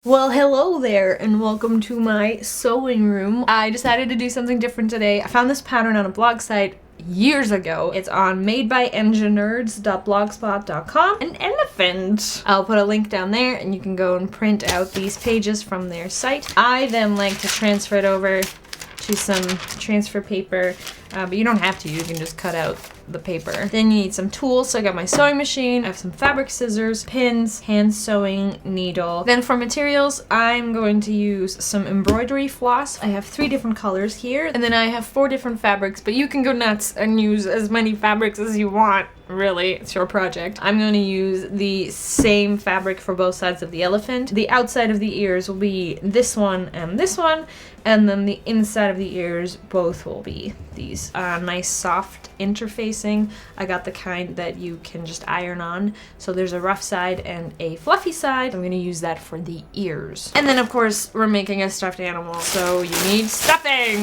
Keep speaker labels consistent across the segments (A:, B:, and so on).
A: Well, hello there and welcome to my sewing room. I decided to do something different today. I found this pattern on a blog site years ago. It's on madebyengnerds.blogspot.com. An elephant. I'll put a link down there and you can go and print out these pages from their site. I then like to transfer it over to some transfer paper, but you don't have to. You can just cut out the paper. Then you need some tools. So I got my sewing machine, I have some fabric scissors, pins, hand sewing needle. Then for materials, I'm going to use some embroidery floss. I have 3 different colors here, and then I have 4 different fabrics, but you can go nuts and use as many fabrics as you want. Really, it's your project. I'm going to use the same fabric for both sides of the elephant. The outside of the ears will be this one, and then the inside of the ears both will be these nice soft interfacing. I got the kind that you can just iron on. So there's a rough side and a fluffy side. I'm going to use that for the ears. And then of course we're making a stuffed animal, so you need stuffing.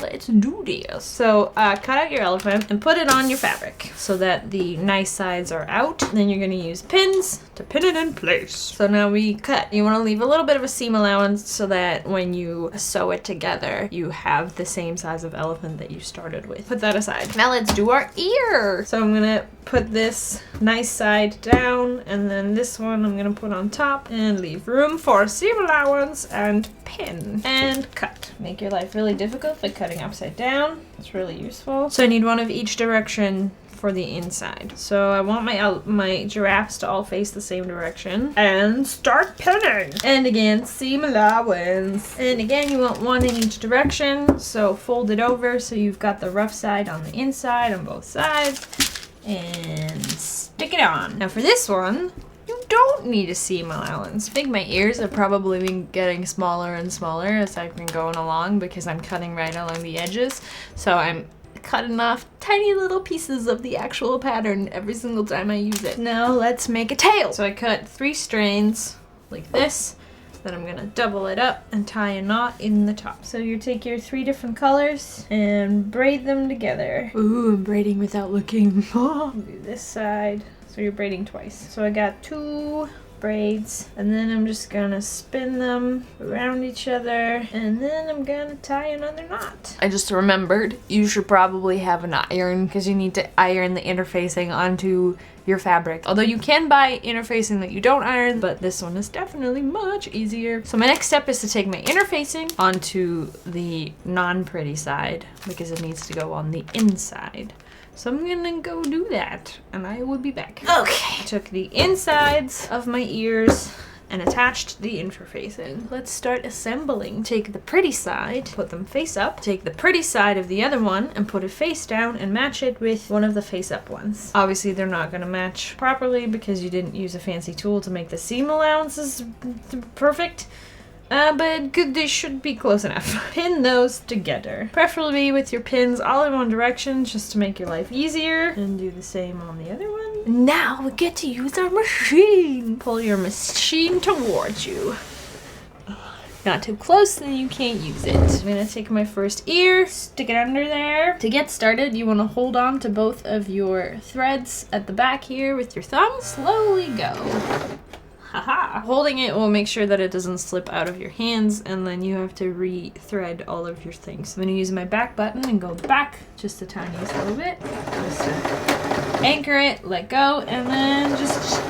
A: Let's do this. So cut out your elephant and put it on your fabric so that the nice sides are out. Then you're going to use pins to pin it in place. So now we cut. You want to leave a little bit of a seam allowance so that when you sew it together, you have the same size of elephant that you started with. Put that aside. Now let's do our ear. So I'm gonna put this nice side down, and then this one I'm gonna put on top and leave room for seam allowance and pin and cut. Make your life really difficult by cutting upside down. It's really useful. So I need one of each direction for the inside. So I want my giraffes to all face the same direction and start pinning. And again, seam allowance. And again, you want one in each direction. So fold it over so you've got the rough side on the inside on both sides and stick it on. Now for this one, you don't need a seam allowance. I think my ears have probably been getting smaller and smaller as I've been going along because I'm cutting right along the edges. So I'm cutting off tiny little pieces of the actual pattern every single time I use it. Now let's make a tail. So I cut 3 strands like this. Then I'm gonna double it up and tie a knot in the top. So you take your 3 different colors and braid them together. Ooh, I'm braiding without looking. Do this side. So you're braiding twice. So I got 2 braids, and then I'm just gonna spin them around each other, and then I'm gonna tie another knot. I just remembered you should probably have an iron because you need to iron the interfacing onto your fabric. Although you can buy interfacing that you don't iron, but this one is definitely much easier. So my next step is to take my interfacing onto the non-pretty side because it needs to go on the inside. So I'm gonna go do that, and I will be back. Okay, I took the insides of my ears and attached the interfacing. Let's start assembling. Take the pretty side, put them face up. Take the pretty side of the other one and put it face down and match it with one of the face up ones. Obviously they're not gonna match properly because you didn't use a fancy tool to make the seam allowances perfect. But they should be close enough. Pin those together. Preferably with your pins all in one direction just to make your life easier. And do the same on the other one. Now we get to use our machine. Pull your machine towards you. Not too close, then you can't use it. I'm gonna take my first ear, stick it under there. To get started, you wanna hold on to both of your threads at the back here with your thumb. Slowly go. Haha. Holding it will make sure that it doesn't slip out of your hands, and then you have to re-thread all of your things. I'm gonna use my back button and go back just the tiniest little bit. Just to anchor it, let go, and then just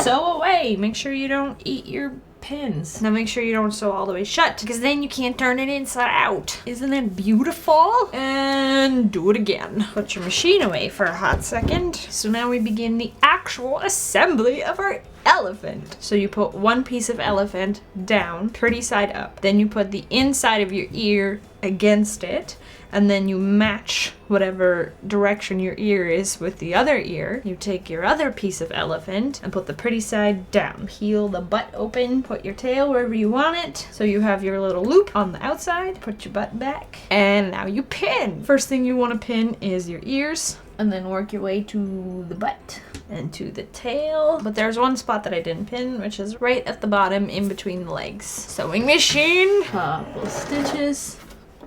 A: sew away. Make sure you don't eat your pins. Now make sure you don't sew all the way shut because then you can't turn it inside out. Isn't it beautiful? And do it again. Put your machine away for a hot second. So now we begin the actual assembly of our elephant. So you put one piece of elephant down, pretty side up. Then you put the inside of your ear against it, and then you match whatever direction your ear is with the other ear. You take your other piece of elephant and put the pretty side down. Peel the butt open, put your tail wherever you want it. So you have your little loop on the outside, put your butt back, and now you pin. First thing you want to pin is your ears, and then work your way to the butt and to the tail. But there's one spot that I didn't pin, which is right at the bottom in between the legs. Sewing machine, couple stitches,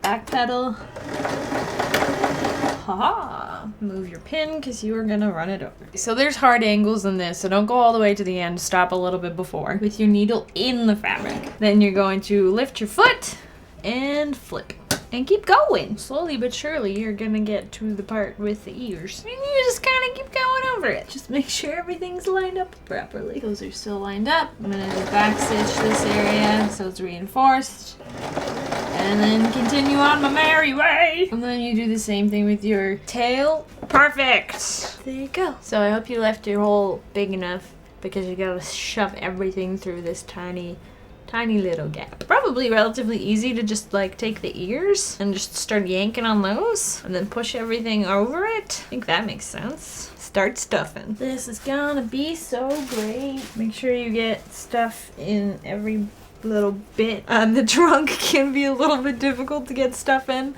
A: back pedal, Ha! Move your pin because you are gonna run it over. So there's hard angles in this, so don't go all the way to the end. Stop a little bit before with your needle in the fabric. Then you're going to lift your foot and flip. And keep going. Slowly but surely, you're gonna get to the part with the ears. And you just kind of keep going over it. Just make sure everything's lined up properly. Those are still lined up. I'm gonna just back stitch this area so it's reinforced. And then continue on my merry way. And then you do the same thing with your tail. Perfect. There you go. So I hope you left your hole big enough because you gotta shove everything through this tiny little gap. Probably relatively easy to just like take the ears and just start yanking on those and then push everything over it. I think that makes sense. Start stuffing. This is gonna be so great. Make sure you get stuff in every little bit. The trunk can be a little bit difficult to get stuff in,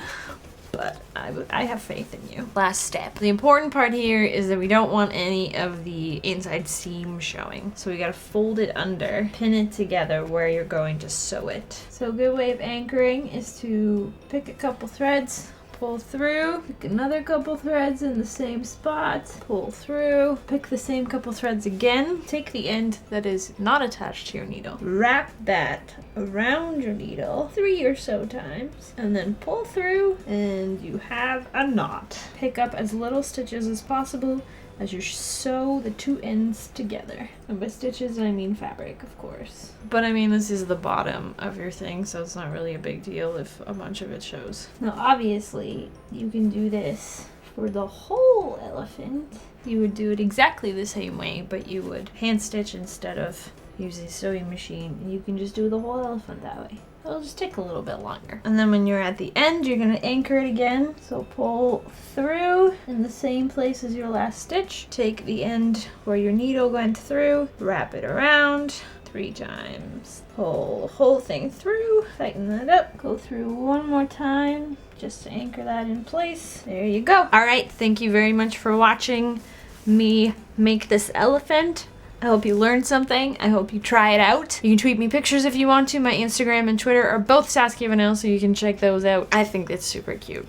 A: but I have faith in you. Last step. The important part here is that we don't want any of the inside seam showing. So we gotta fold it under, pin it together where you're going to sew it. So a good way of anchoring is to pick a couple threads, pull through, pick another couple threads in the same spot, pull through, pick the same couple threads again, take the end that is not attached to your needle, wrap that around your needle 3 or so times, and then pull through, and you have a knot. Pick up as little stitches as possible as you sew the two ends together. And by stitches, I mean fabric, of course. But I mean, this is the bottom of your thing, so it's not really a big deal if a bunch of it shows. Now, obviously, you can do this for the whole elephant. You would do it exactly the same way, but you would hand stitch instead of use a sewing machine, and you can just do the whole elephant that way. It'll just take a little bit longer. And then when you're at the end, you're gonna anchor it again. So pull through in the same place as your last stitch. Take the end where your needle went through, wrap it around 3 times. Pull the whole thing through, tighten that up, go through one more time just to anchor that in place. There you go. All right, thank you very much for watching me make this elephant. I hope you learned something. I hope you try it out. You can tweet me pictures if you want to. My Instagram and Twitter are both Saskia Vanel, so you can check those out. I think it's super cute.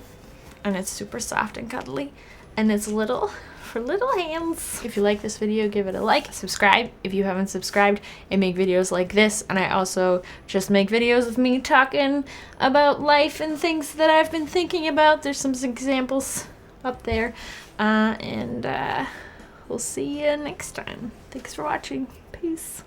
A: And it's super soft and cuddly. And it's little for little hands. If you like this video, give it a like. Subscribe if you haven't subscribed. I make videos like this, and I also just make videos of me talking about life and things that I've been thinking about. There's some examples up there. We'll see you next time. Thanks for watching. Peace.